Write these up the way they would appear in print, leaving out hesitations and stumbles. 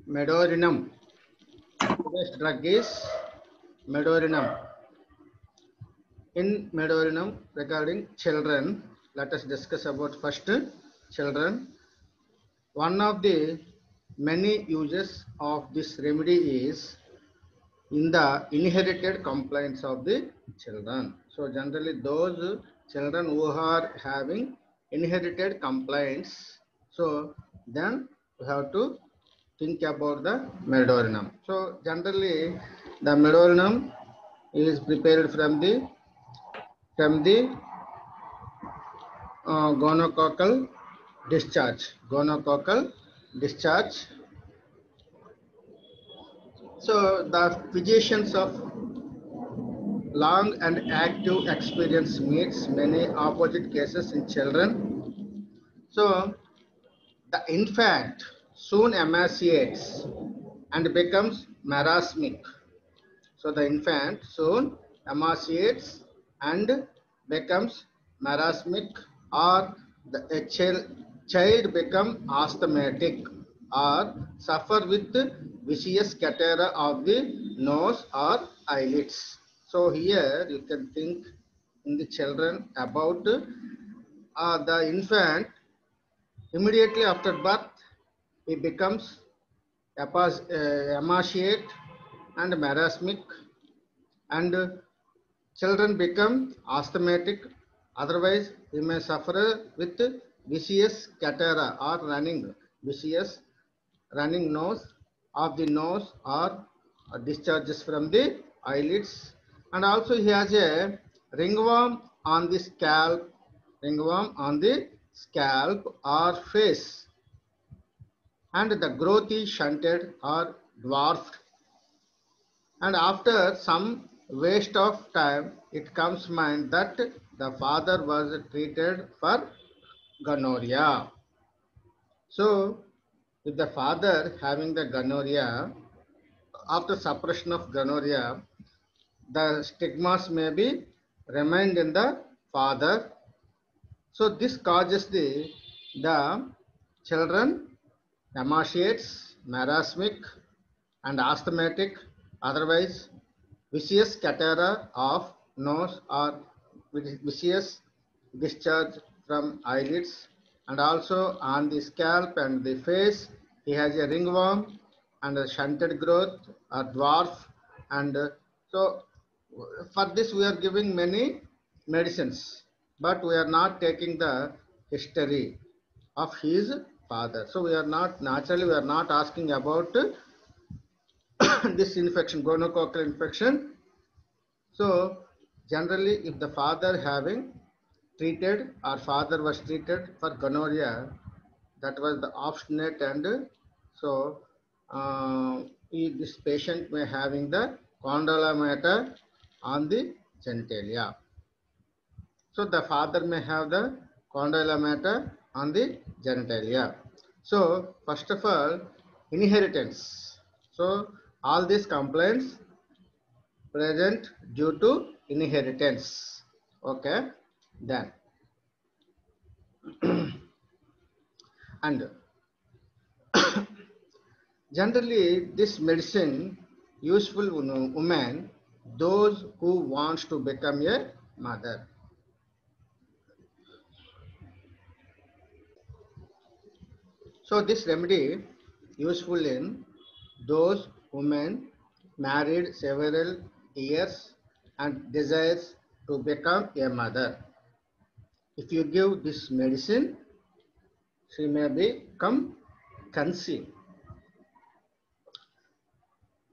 Medorinum. Today's drug is medorinum. In medorinum, regarding children, let us discuss about first children. One of the many uses of this remedy is in the inherited complaints of the children. So generally those children who are having inherited complaints, so then we have to think about the medorinum. So generally the medorinum is prepared from the gonococcal discharge. So the physicians of long and active experience meets many opposite cases in children. So the infant soon emaciates and becomes marasmic. So the infant soon emaciates and becomes marasmic, or the child become asthmatic or suffer with viscous catarrh of the nose or eyelids. So here you can think in the children about the infant immediately after birth, he becomes emaciate and marasmic, and children become asthmatic. Otherwise, he may suffer with viscous catarrh or viscous running nose of the nose, or discharges from the eyelids. And also he has a ringworm on the scalp or face, and the growth is shunted or dwarfed. And after some waste of time, it comes to mind that the father was treated for gonorrhea. So, if the father having the gonorrhea, after suppression of gonorrhea, the stigmas may be remained in the father. So this causes the children emaciates, marasmic and asthmatic, otherwise viscous catarrh of nose or viscous discharge from eyelids, and also on the scalp and the face he has a ringworm and a shunted growth or dwarf. And so for this we are giving many medicines, but we are not taking the history of his father. So we are not, naturally we are not asking about this infection, gonococcal infection. So generally if the father having treated, or father was treated for gonorrhea, that was the obstinate, and so this patient may having the condylomata on the genitalia. So the father may have the condylomata on the genitalia. So first of all, inheritance. So all these complaints present due to inheritance. Okay, then and generally this medicine useful women, those who wants to become a mother. So this remedy useful in those women married several years and desires to become a mother. If you give this medicine, she may become conceived.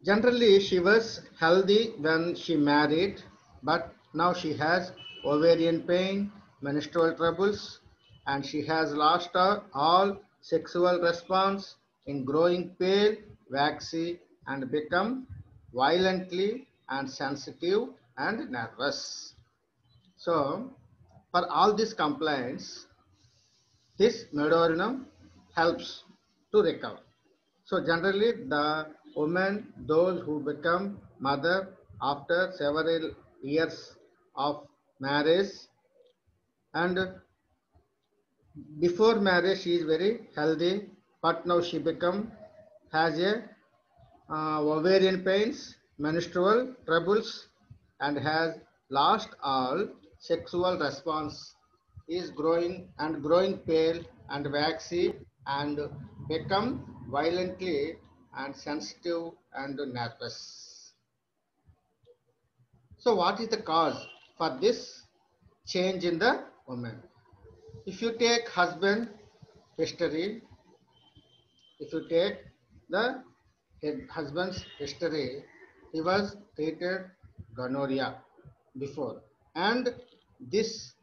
Generally, she was healthy when she married, but now she has ovarian pain, menstrual troubles, and she has lost all sexual response, in growing pale, waxy, and become violently and sensitive and nervous. So, for all these complaints, this medorinum helps to recover. So generally the women, those who become mother after several years of marriage, and before marriage she is very healthy, but now she become has a ovarian pains, menstrual troubles, and has lost all sexual response, is growing pale and waxy and become violently and sensitive and nervous. So what is the cause for this change in the woman? If you take husband history, if you take the husband's history, he was treated gonorrhea before, and this,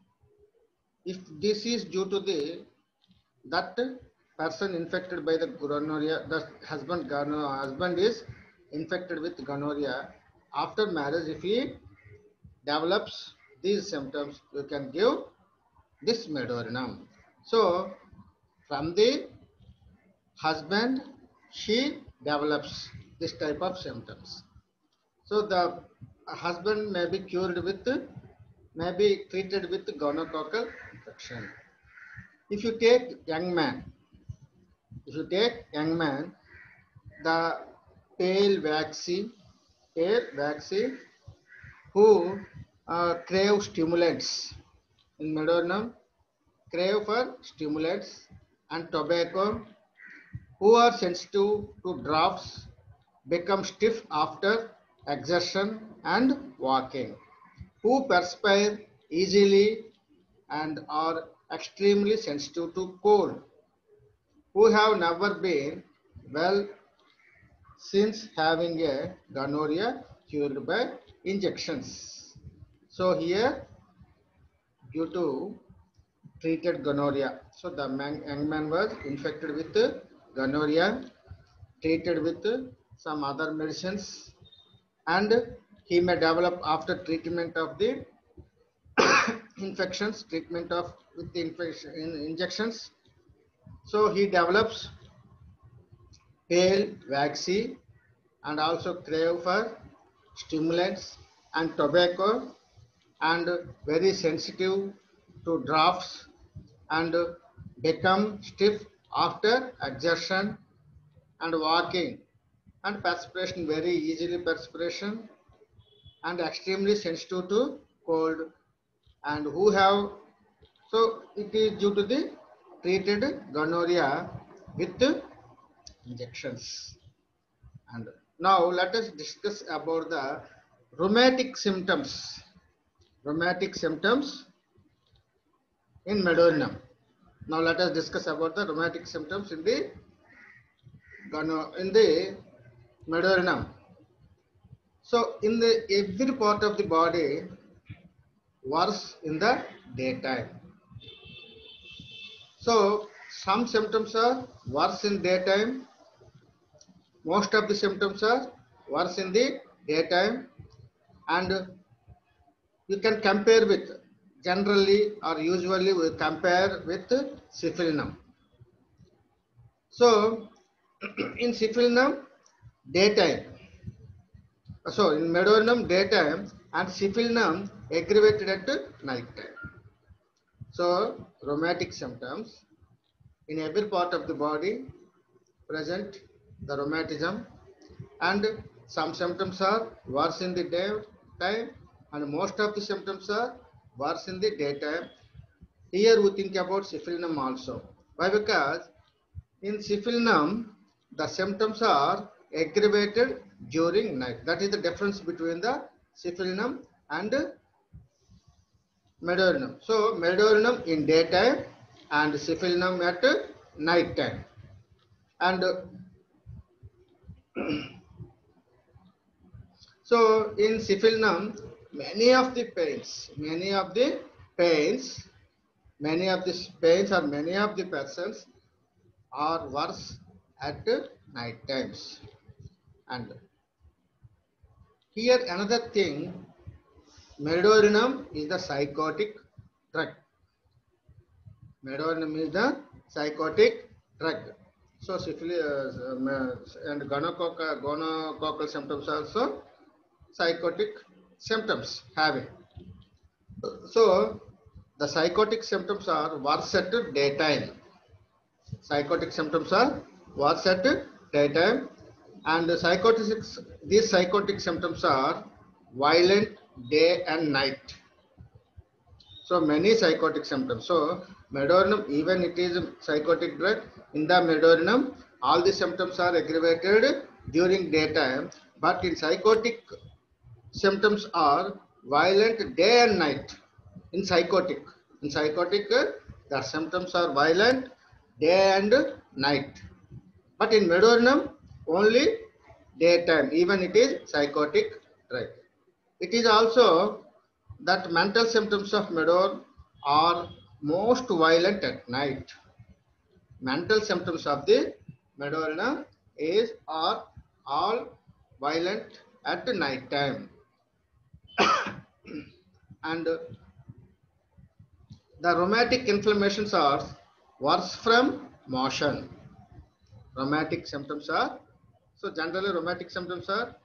if this is due to the that person infected by the gonorrhea, the husband is infected with gonorrhea after marriage. If he develops these symptoms, you can give this medorinum. So from the husband, she develops this type of symptoms. So the husband may be cured with, may be treated with gonococcal infection. If you take young man, the pale waxy, who crave stimulants in medorinum, crave for stimulants and tobacco, who are sensitive to drafts, become stiff after exertion and walking, who perspire easily and are extremely sensitive to cold, who have never been well since having a gonorrhea cured by injections. So here, due to treated gonorrhea, so the young man was infected with gonorrhea, treated with some other medicines, and he may develop after treatment of the infections, treatment of with the infection in injections. So he develops pale, waxy, and also crave for stimulants and tobacco, and very sensitive to drafts, and become stiff after exertion and walking, and perspiration, very easily perspiration, and extremely sensitive to cold, and who have, so it is due to the treated gonorrhea with injections. And now let us discuss about the rheumatic symptoms. Rheumatic symptoms in medorinum. Now let us discuss about the rheumatic symptoms in the medorinum. So in the every part of the body worse in the daytime. So some symptoms are worse in daytime. Most of the symptoms are worse in the daytime, and you can compare with, generally or usually we compare with syphilinum. So in syphilinum daytime, so in medorinum daytime, and syphilinum aggravated at night time. So rheumatic symptoms in every part of the body present the rheumatism, and some symptoms are worse in the daytime, and most of the symptoms are worse in the daytime. Here we think about syphilinum also. Why? Because in syphilinum the symptoms are aggravated during night. That is the difference between the syphilinum and medorinum. So medorinum in daytime and syphilinum at night time. And so in syphilinum, many of the pains or many of the persons are worse at night times. And here another thing, medorinum is the psychotic drug. Medorinum is the psychotic drug. So syphilis and gonococcal symptoms also psychotic symptoms having. So the psychotic symptoms are worse at daytime. Psychotic symptoms are worse at daytime. And these psychotic symptoms are violent day and night. So many psychotic symptoms. So medorinum, even it is a psychotic drug, in the medorinum, all the symptoms are aggravated during daytime, but in psychotic symptoms are violent day and night. In psychotic, the symptoms are violent day and night. But in medorinum, only daytime, even it is psychotic drug. It is also that mental symptoms of Medor are most violent at night. Mental symptoms of the Medorina are all violent at night time. And the rheumatic inflammations are worse from motion. Rheumatic symptoms are, so generally rheumatic symptoms are,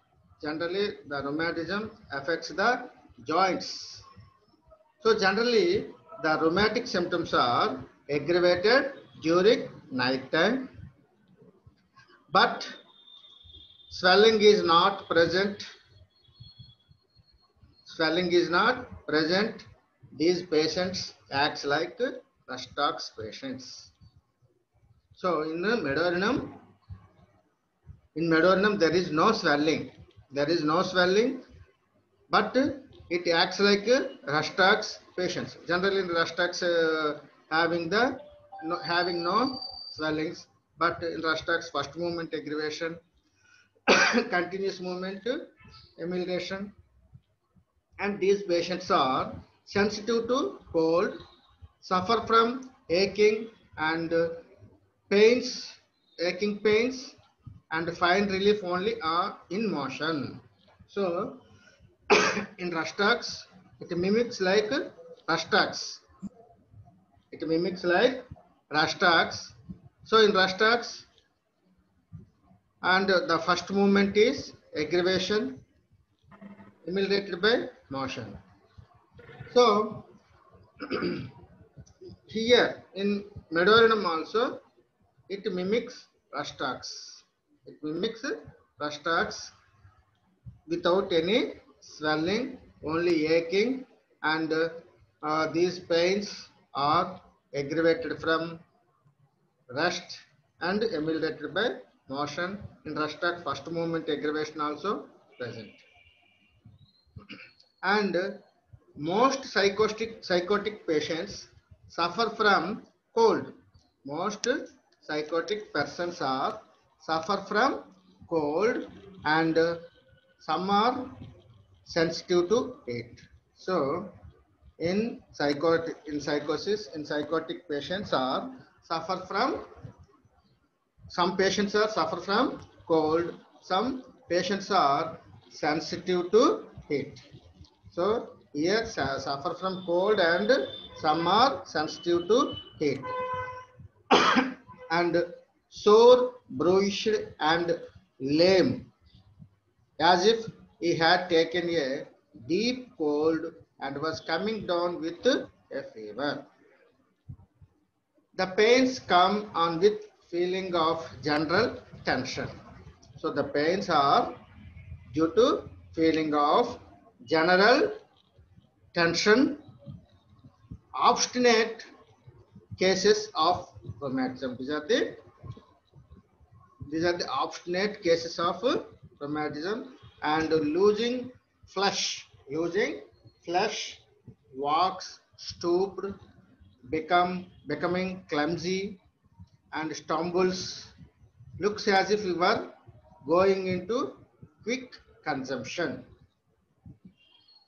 generally the rheumatism affects the joints. So generally, the rheumatic symptoms are aggravated during night time, but swelling is not present. Swelling is not present. These patients act like Rustock's patients. So in medorinum there is no swelling. There is no swelling, but it acts like Rustock's patients. Generally, in Rustock's having no swellings, but in Rustock's first movement aggravation, continuous movement amelioration, and these patients are sensitive to cold, suffer from aching and pains, aching pains, and find relief only in motion. So in Rustock's, it mimics like Rustock's. It mimics like Rustock's. So in Rustock's, and the first movement is aggravation, ameliorated by motion. So here in medorinum also, it mimics Rustock's. It mimics Rustock's without any swelling, only aching, and these pains are aggravated from rest and ameliorated by motion. In Rustock, first movement aggravation also present. And most psychotic patients suffer from cold. Most psychotic persons suffer from cold, and some are sensitive to heat. So in psychotic patients suffer from some patients suffer from cold, some patients are sensitive to heat. So here suffer from cold and some are sensitive to heat. And sore, bruised and lame, as if he had taken a deep cold and was coming down with a fever. The pains come on with feeling of general tension. So the pains are due to feeling of general tension, obstinate cases of rheumatism. These are the obstinate cases of rheumatism. And losing flesh, walks stooped, becoming clumsy and stumbles, looks as if we were going into quick consumption.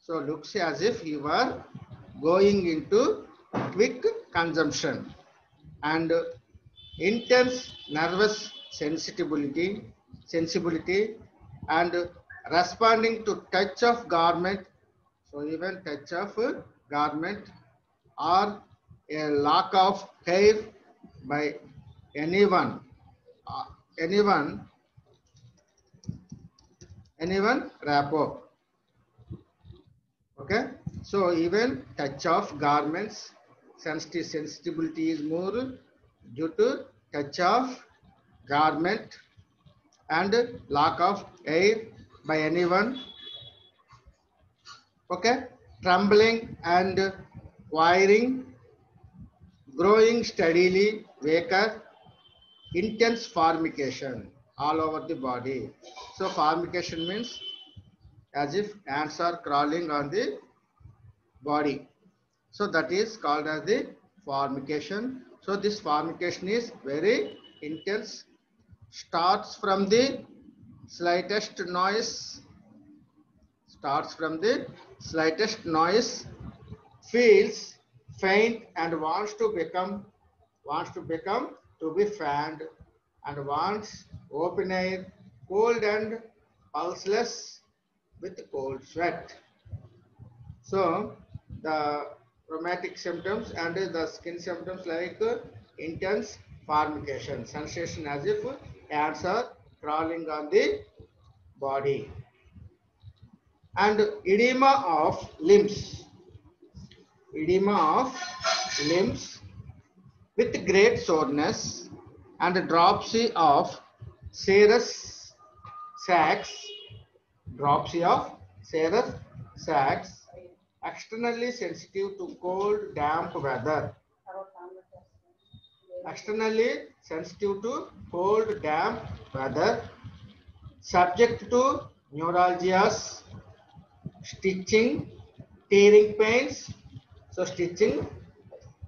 So looks as if you were going into quick consumption. And intense nervous sensibility and responding to touch of garment. So even touch of garment or a lock of hair by anyone rapport. Okay, so even touch of garments, sensitivity is more due to touch of garment and lack of air by anyone. Okay, trembling and wiring, growing steadily, weaker, intense formication all over the body. So formication means as if ants are crawling on the body. So that is called as the formication. So this formication is very intense, starts from the slightest noise, starts from the slightest noise, feels faint and wants to become to be fanned, and wants open air, cold and pulseless with cold sweat. So the rheumatic symptoms and the skin symptoms like intense formication, sensation as if ants are crawling on the body, and edema of limbs with great soreness and dropsy of serous sacs, dropsy of serous sacs, externally sensitive to cold, damp weather. Externally sensitive to cold, damp weather, subject to neuralgias, stitching, tearing pains. So stitching,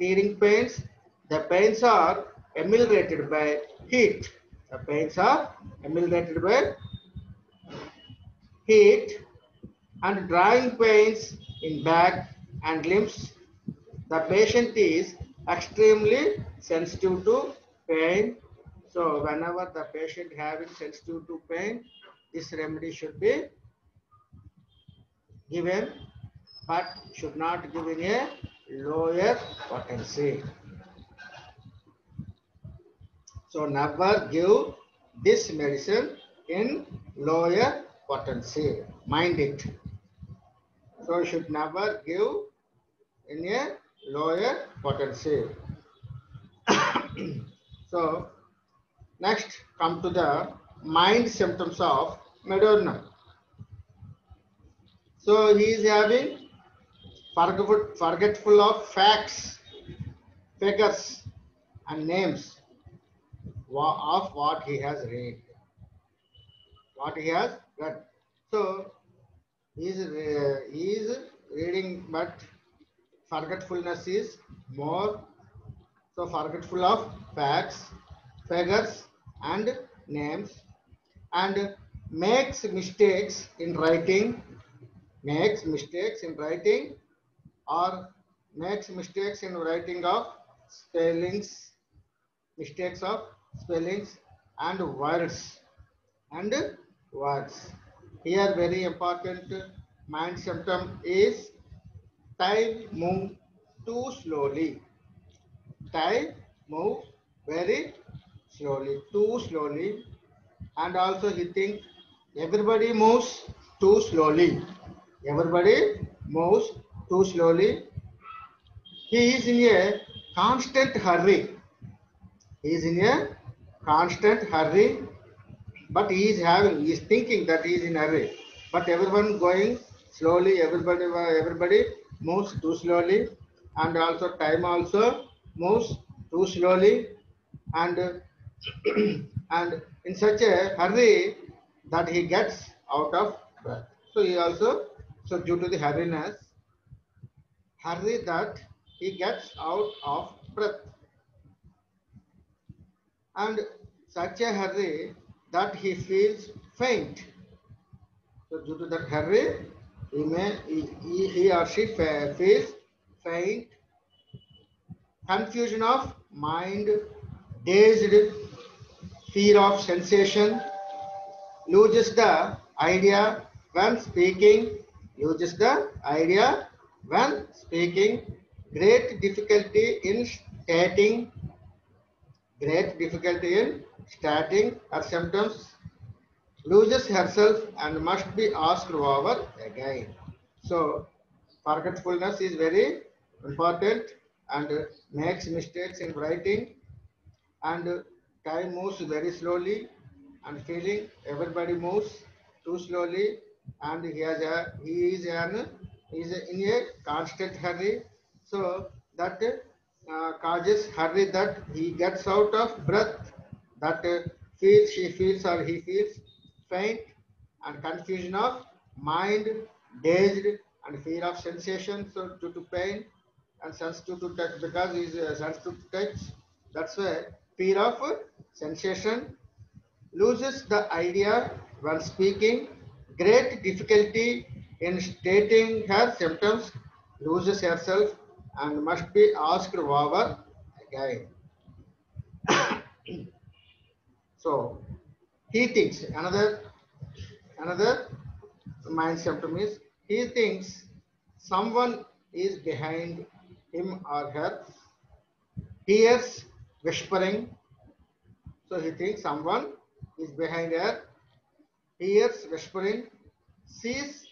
tearing pains, the pains are ameliorated by heat. The pains are ameliorated by heat, and drawing pains in back and limbs. The patient is extremely sensitive to pain. So whenever the patient having sensitive to pain, this remedy should be given, but should not give in a lower potency. So never give this medicine in lower potency. Mind it. So you should never give in a lower potency. So next come to the mind symptoms of Madonna. So he is having forgetful of facts, figures and names of what he has read. What he has read. So he is reading, but forgetfulness is more. So forgetful of facts, figures and names, and makes mistakes in writing, or makes mistakes in writing of spellings, mistakes of spellings and words and words. Here very important mind symptom is time move too slowly. Time move very slowly, too slowly, and also he think everybody moves too slowly. Everybody moves too slowly. He is in a constant hurry. He is in a constant hurry, but he is thinking that he is in a hurry. But everyone going slowly. Everybody moves too slowly, and also time also moves too slowly, and and in such a hurry that he gets out of breath. So he also, so due to the hurry that he gets out of breath, and such a hurry that he feels faint. So due to that hurry, he or she feels faint, confusion of mind, dazed, fear of sensation, loses the idea when speaking, loses the idea when speaking, great difficulty in stating, great difficulty in stating her symptoms, loses herself and must be asked over again. So forgetfulness is very important, and makes mistakes in writing, and time moves very slowly, and feeling everybody moves too slowly, and he is in a constant hurry. So that causes hurry, that he gets out of breath, that she feels or he feels faint, and confusion of mind, dazed, and fear of sensation. So due to pain and sensitive to touch, because he is sensitive to touch, that's why fear of sensation, loses the idea when speaking, great difficulty in stating her symptoms, loses herself, and must be asked over again. So he thinks, another mind symptom is, he thinks someone is behind him or her, hears whispering. So he thinks someone is behind her, hears whispering, sees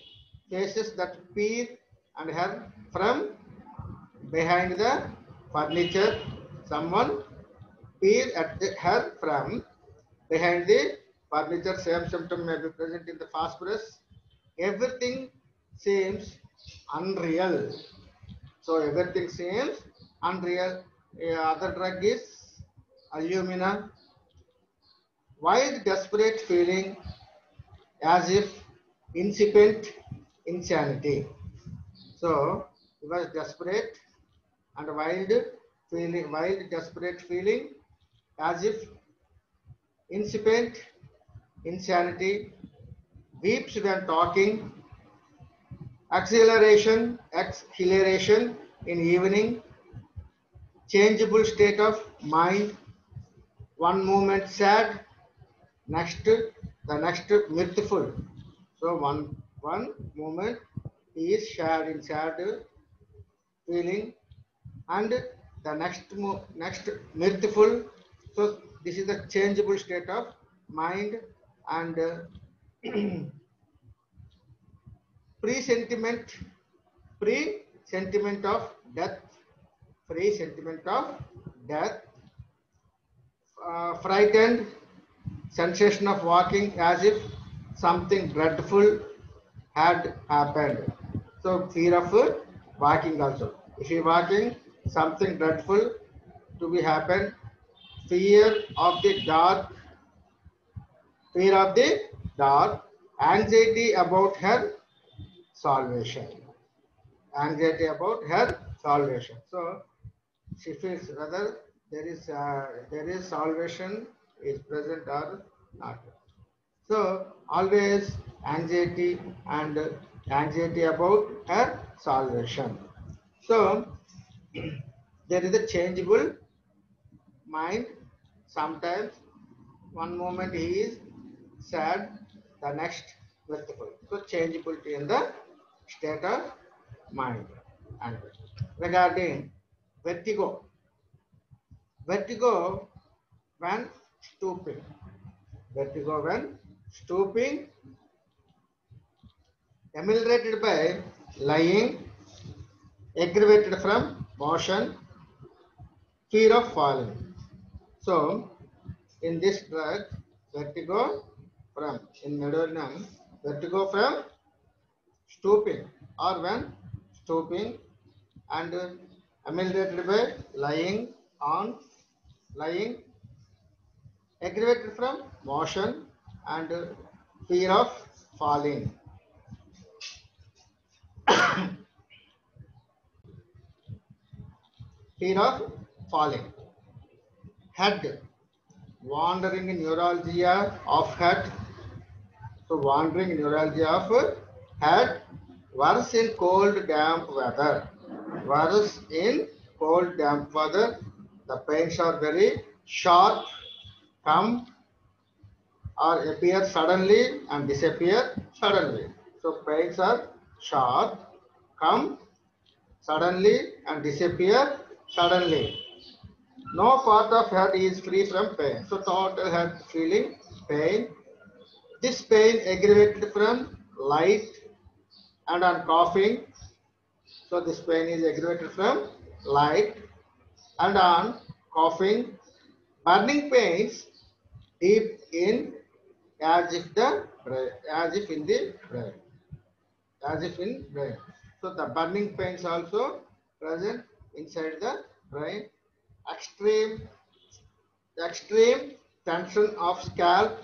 faces that peer and her from behind the furniture. Someone peer at her from behind the furniture. Same symptom may be present in the phosphorus. Everything seems unreal. So everything seems unreal. Other drug is alumina. Wild, desperate feeling as if incipient insanity. So he was desperate and wild, desperate feeling as if incipient insanity, weeps when talking, exhilaration in evening, changeable state of mind, one moment sad, the next mirthful. So one moment he is sad feeling, and the next mirthful. So this is the changeable state of mind, and presentiment presentiment of death, presentiment of death, frightened, sensation of walking as if something dreadful had happened. So fear of walking also. If you walking, something dreadful to be happened. Fear of the dark, fear of the dark, anxiety about her salvation. Anxiety about her salvation. So she feels whether there is salvation is present or not. So always anxiety and anxiety about her salvation. So there is a changeable mind. Sometimes one moment he is sad, the next mirthful. So changeability in the state of mind. And regarding vertigo, vertigo when stooping, vertigo when stooping, ameliorated by lying, aggravated from motion, fear of falling. So, in this drug, vertigo from, in medullum, vertigo from stooping, or when stooping, and ameliorated by lying, aggravated from motion, and fear of falling. Fear of falling. Head, wandering neuralgia of head. So wandering neuralgia of head, worse in cold damp weather. Worse in cold damp weather. The pains are very sharp, come or appear suddenly and disappear suddenly. So pains are sharp, come suddenly and disappear suddenly. No part of head is free from pain. So total head feeling pain. This pain aggravated from light and on coughing. So this pain is aggravated from light and on coughing. Burning pains deep in as if the brain, as if in the brain, as if in brain. So the burning pains also present inside the brain. Extreme extreme tension of scalp,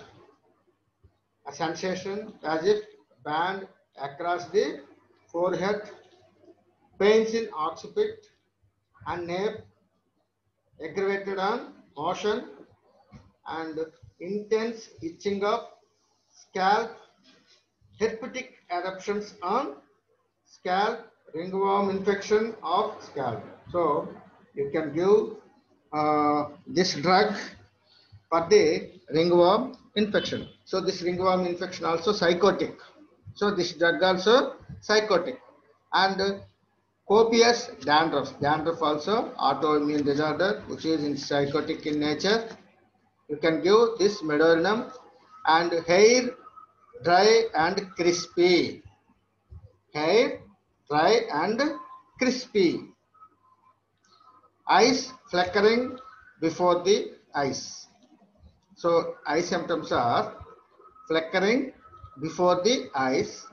a sensation as if band across the forehead, pains in occiput and nape, aggravated on motion, and intense itching of scalp, herpetic eruptions on scalp, ringworm infection of scalp. So you can give this drug for the ringworm infection. So this ringworm infection also psychotic. So this drug also psychotic. And copious dandruff. Dandruff also autoimmune disorder which is in psychotic in nature. You can give this medorinum. And hair dry and crispy. Hair dry and crispy. Eyes flickering before the eyes. So eye symptoms are flickering before the eyes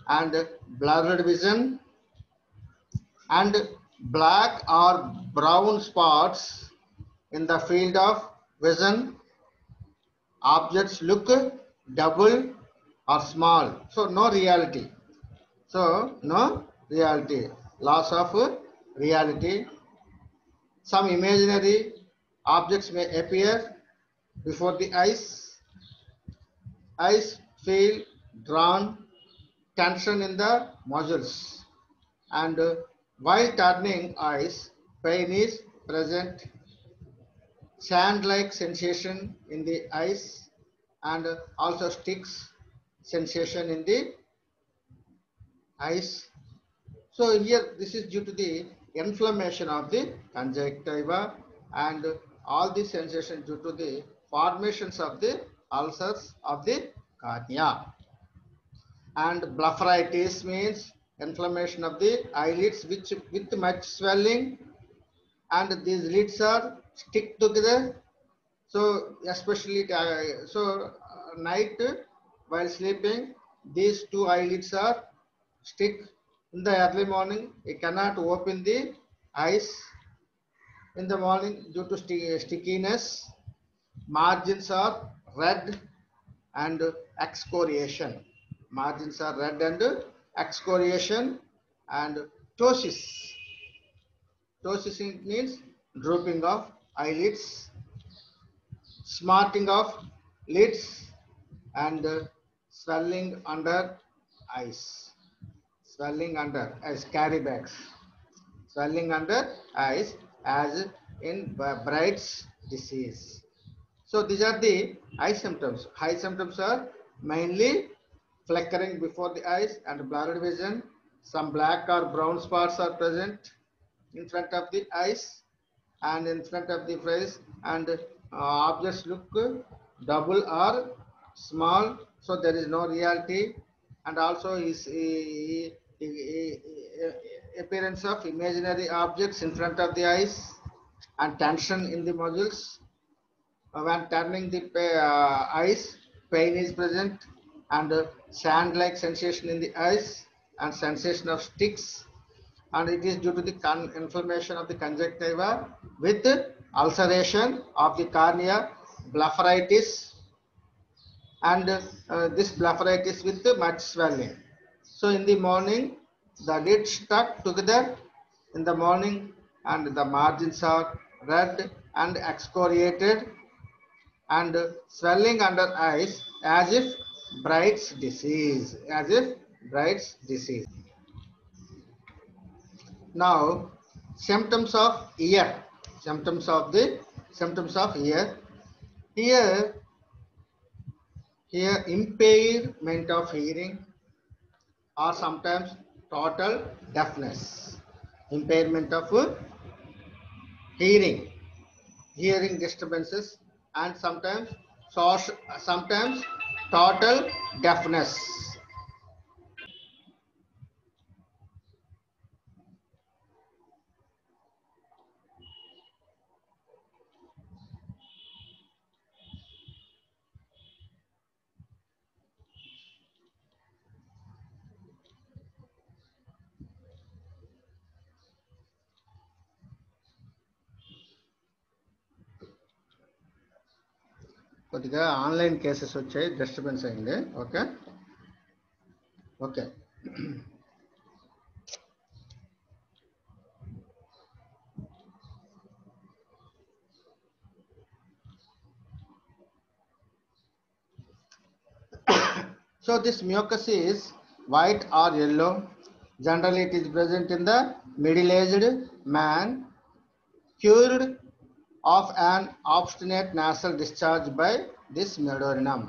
and blurred vision and black or brown spots in the field of vision. Objects look double or small. So no reality. So no reality. Loss of reality. Some imaginary objects may appear before the eyes. Eyes feel drawn, tension in the muscles, and while turning eyes, pain is present, sand-like sensation in the eyes, and also sticks sensation in the eyes. So here this is due to the inflammation of the conjunctiva, and all the sensation due to the formations of the ulcers of the cornea. And blepharitis means inflammation of the eyelids which with much swelling, and these lids are stick together. So especially night while sleeping, these two eyelids are stick. In the early morning you cannot open the eyes in the morning due to stickiness. Margins are red and excoriation. Margins are red and excoriation. And ptosis. Ptosis means drooping of eyelids, smarting of lids, and swelling under eyes. Swelling under as carry bags. Swelling under eyes as in Bright's disease. So these are the eye symptoms. Eye symptoms are mainly flickering before the eyes and blurred vision. Some black or brown spots are present in front of the eyes and in front of the face, and objects look double or small. So there is no reality, and also is appearance of imaginary objects in front of the eyes and tension in the muscles. When turning the eyes, pain is present, and sand-like sensation in the eyes and sensation of sticks, and it is due to the inflammation of the conjunctiva with ulceration of the cornea, blepharitis, and this blepharitis with much swelling. So in the morning, the lids stuck together in the morning, and the margins are red and excoriated, and swelling under eyes as if Bright's disease, as if Bright's disease. Now, symptoms of ear, symptoms of ear. Here impairment of hearing, or sometimes total deafness. Impairment of hearing, hearing disturbances, and sometimes total deafness. కొద్దిగా online cases వచ్చాయి, disturbance అయింది. Okay okay. So this mucus is white or yellow. Generally it is present in the middle-aged man cured of an obstinate nasal discharge by this meduorinum,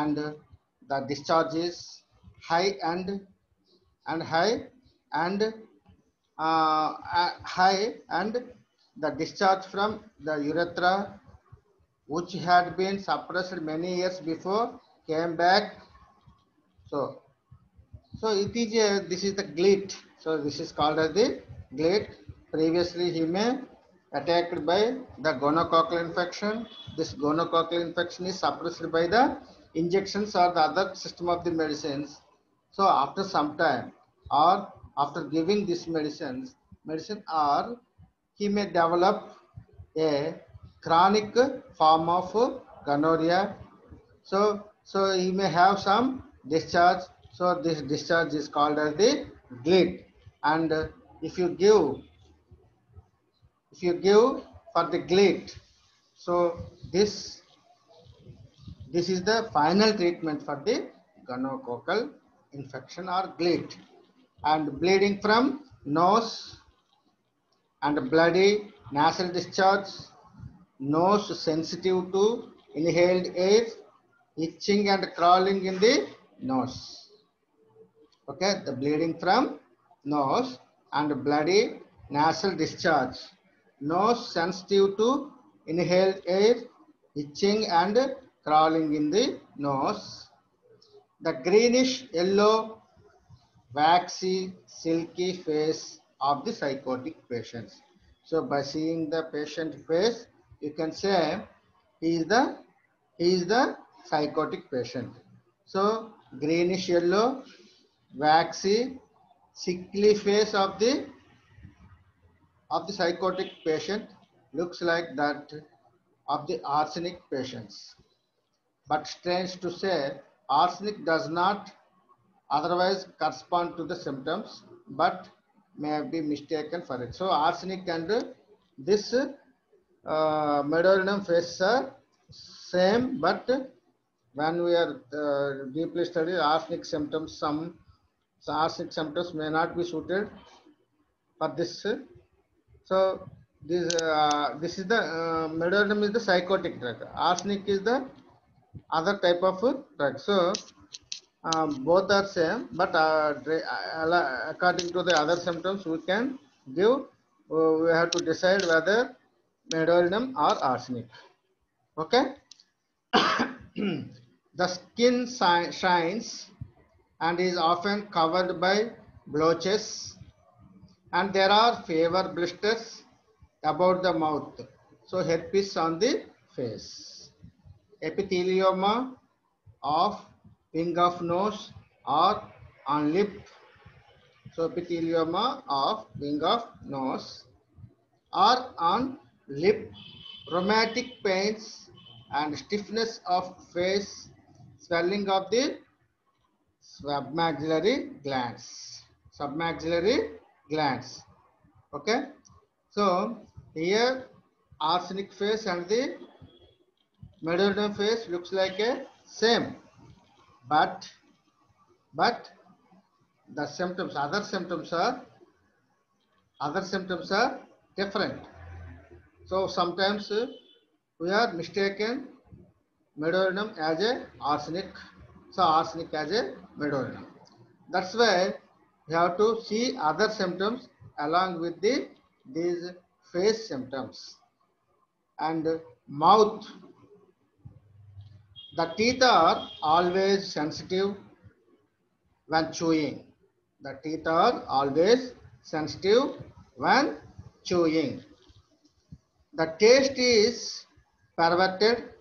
and the discharge is high and high and high, and the discharge from the urethra, which had been suppressed many years before, came back. So it is this is the glit. So this is called as the glit. Previously he may attacked by the gonococcal infection. This gonococcal infection is suppressed by the injections or the other system of the medicines. So after some time, or after giving this medicine, or he may develop a chronic form of gonorrhea. So he may have some discharge. So this discharge is called as the glit. And if you give for the glit, so this is the final treatment for the gonococcal infection or glit. And bleeding from nose and bloody nasal discharge, nose sensitive to inhaled air, itching and crawling in the nose. Okay, the bleeding from nose and bloody nasal discharge, nose sensitive to inhaled air, itching and crawling in the nose. The greenish yellow waxy silky face of the psychotic patients. So by seeing the patient face, you can say he is the psychotic patient. So greenish yellow waxy sickly face of the psychotic patient looks like that of the arsenic patients. But strange to say, arsenic does not otherwise correspond to the symptoms, but may be mistaken for it. So arsenic and this meduorinum faces are same, but when we are deeply studying arsenic symptoms, some arsenic symptoms may not be suited for this. So this is the meduorinum is the psychotic drug. Arsenic is the other type of drug. So both are same, but according to the other symptoms we can give, we have to decide whether meduorinum or arsenic. Okay. The skin shines and is often covered by blotches, and there are fever blisters about the mouth. So herpes on the face. Epithelioma of wing of nose or on lip. So epithelioma of wing of nose or on lip, rheumatic pains and stiffness of face, swelling of the submaxillary glands. Okay. So here arsenic face and the meduorinum face looks like a same, but the symptoms, other symptoms are different. So sometimes we are mistaken meduorinum as a arsenic, so arsenic as a meduorinum. That's why you have to see other symptoms along with these face symptoms. And mouth, the teeth are always sensitive when chewing. The teeth are always sensitive when chewing. The taste is perverted.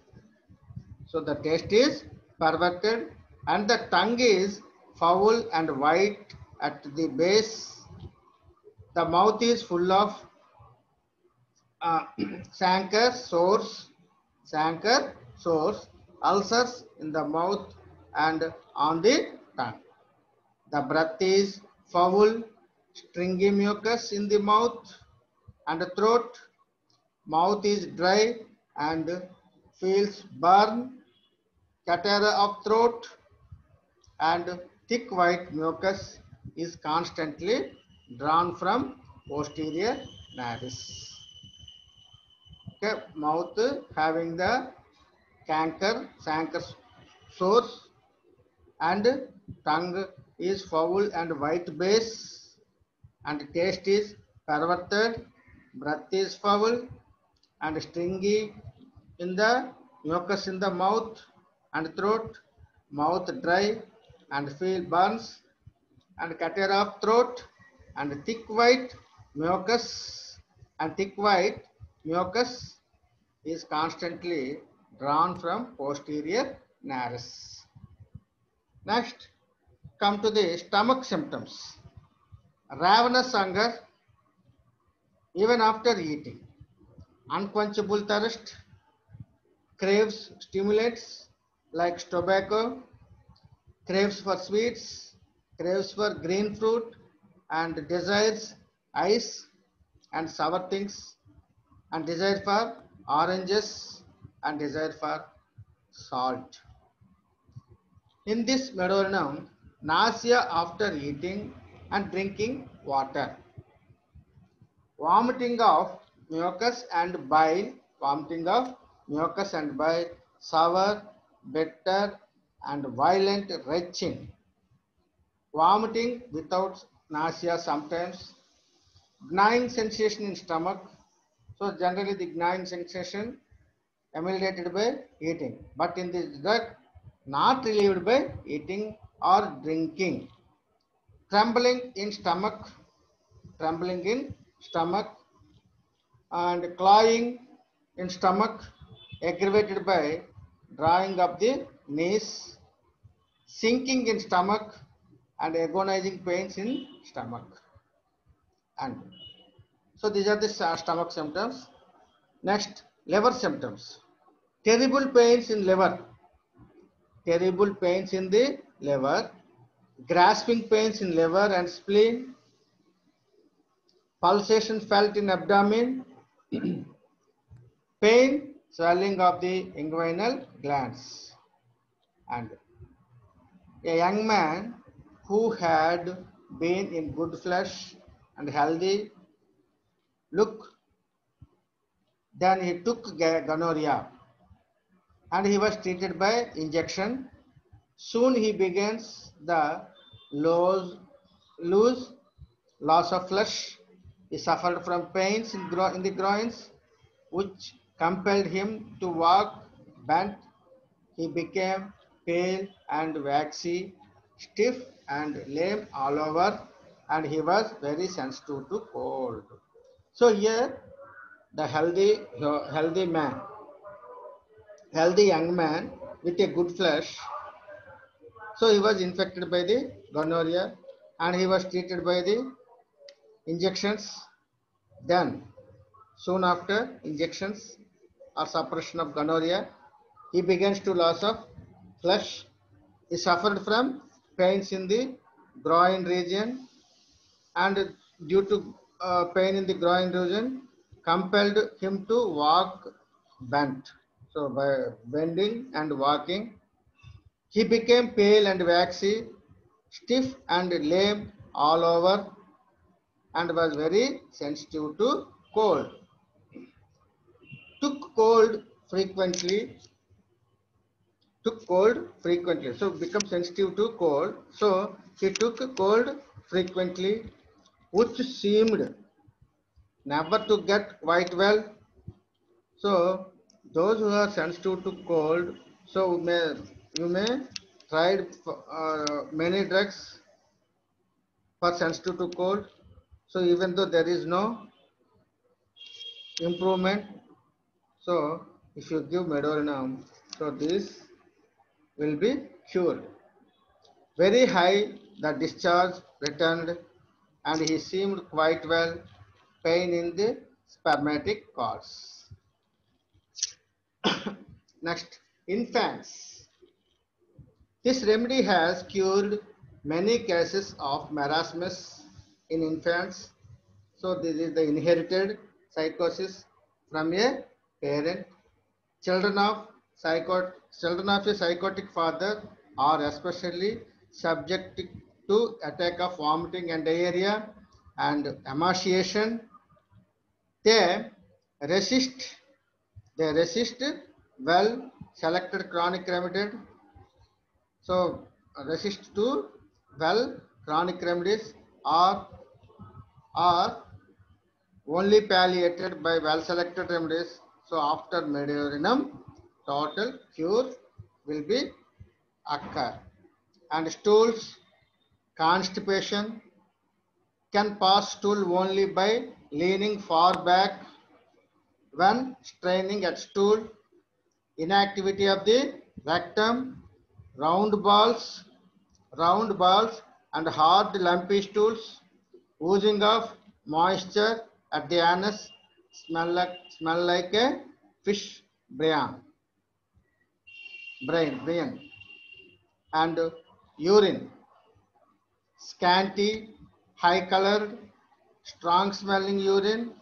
So the taste is perverted, and the tongue is foul and white at the base. The mouth is full of chancre source, ulcers in the mouth and on the tongue. The breath is foul, stringy mucus in the mouth and throat. Mouth is dry and feels burn, catarrh of throat, and thick white mucus is constantly drawn from posterior nares. Okay, mouth having the canker source, and tongue is foul and white base, and taste is perverted, breath is foul and stringy in the mucus in the mouth and throat, mouth dry and feel burns, and catarrh of throat, and thick white mucus, and thick white mucus is constantly drawn from posterior nares. Next, come to the stomach symptoms. Ravenous hunger even after eating, unquenchable thirst, craves stimulants like tobacco, craves for sweets, craves for green fruit, and desires ice and sour things, and desire for oranges, and desire for salt. In this medullarium, nausea after eating and drinking water, vomiting of mucus and bile, vomiting of mucus and bile, sour, bitter, and violent retching, vomiting without nausea sometimes, gnawing sensation in stomach. So generally the gnawing sensation ameliorated by eating, but in this drug not relieved by eating or drinking. Trembling in stomach, trembling in stomach, and clawing in stomach aggravated by drawing of the knees, sinking in stomach, and agonizing pains in stomach. And so these are the stomach symptoms. Next, liver symptoms. Terrible pains in liver, terrible pains in the liver, grasping pains in liver and spleen, pulsation felt in abdomen, pain, swelling of the inguinal glands. And a young man who had been in good flesh and healthy look, then he took gonorrhea and he was treated by injection. Soon he begins the loose loss of flesh. He suffered from pains in the groins, which compelled him to walk bent. He became pale and waxy, stiff and lame all over, and he was very sensitive to cold. So here, the healthy man, healthy young man with a good flesh. So he was infected by the gonorrhea, and he was treated by the injections. Then, soon after injections or suppression of gonorrhea, he begins to loss of flesh. He suffered from pains in the groin region, and due to pain in the groin region, compelled him to walk bent. So by bending and walking, he became pale and waxy, stiff and lame all over, and was very sensitive to cold. Took cold frequently, so become sensitive to cold. So he took cold frequently, which seemed never to get quite well. So those who are sensitive to cold, so you may tried many drugs for sensitive to cold. So even though there is no improvement, so if you give medorinum, so this will be cured. Very high, the discharge returned, and he seemed quite well. Pain in the spermatic cords. Next, infants. This remedy has cured many cases of marasmus in infants. So this is the inherited psychosis from a parent. Children of children of a psychotic father are especially subject to attack of vomiting and diarrhea and emaciation. They resist they resist well selected chronic remedies. So resist to well chronic remedies are only palliated by well selected remedies. So after medeorinum, total cure will be occur. And stools, constipation can pass stool only by leaning far back when straining at stool. Inactivity of the rectum, round balls, round balls and hard lumpy stools, oozing of moisture at the anus, smell like a fish brain, and urine, scanty, high colored, strong smelling urine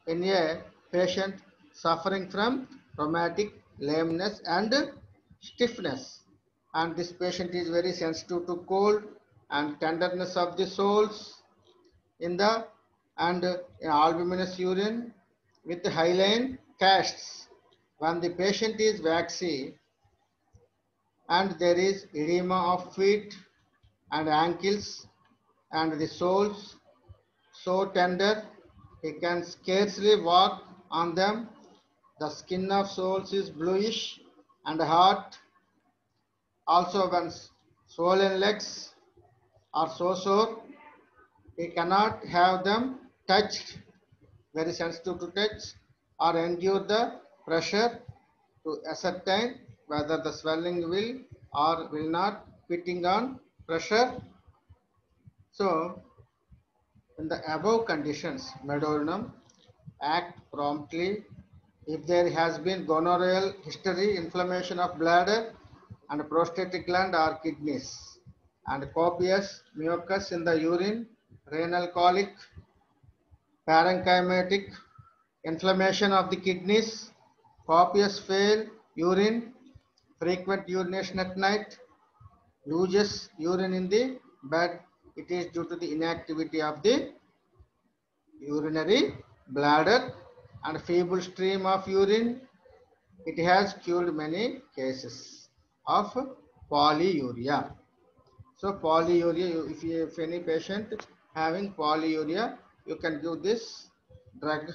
in a patient suffering from rheumatic lameness and stiffness. And this patient is very sensitive to cold and tenderness of the soles in the and albuminous urine with hyaline casts. When the patient is waxy and there is edema of feet and ankles and the soles so tender he can scarcely walk on them. The skin of soles is bluish and hard. Also, when swollen legs are so sore, he cannot have them touched, very sensitive to touch, or endure the pressure to ascertain whether the swelling will or will not fitting on pressure. So, in the above conditions, medeorinum act promptly if there has been gonorrheal history, inflammation of bladder and prostatic gland or kidneys, and copious mucus in the urine, renal colic, parenchymatic, inflammation of the kidneys, copious fail urine, frequent urination at night, loses urine in the bed. It is due to the inactivity of the urinary bladder and feeble stream of urine. It has cured many cases of polyuria. So polyuria, if any patient having polyuria, you can give this drug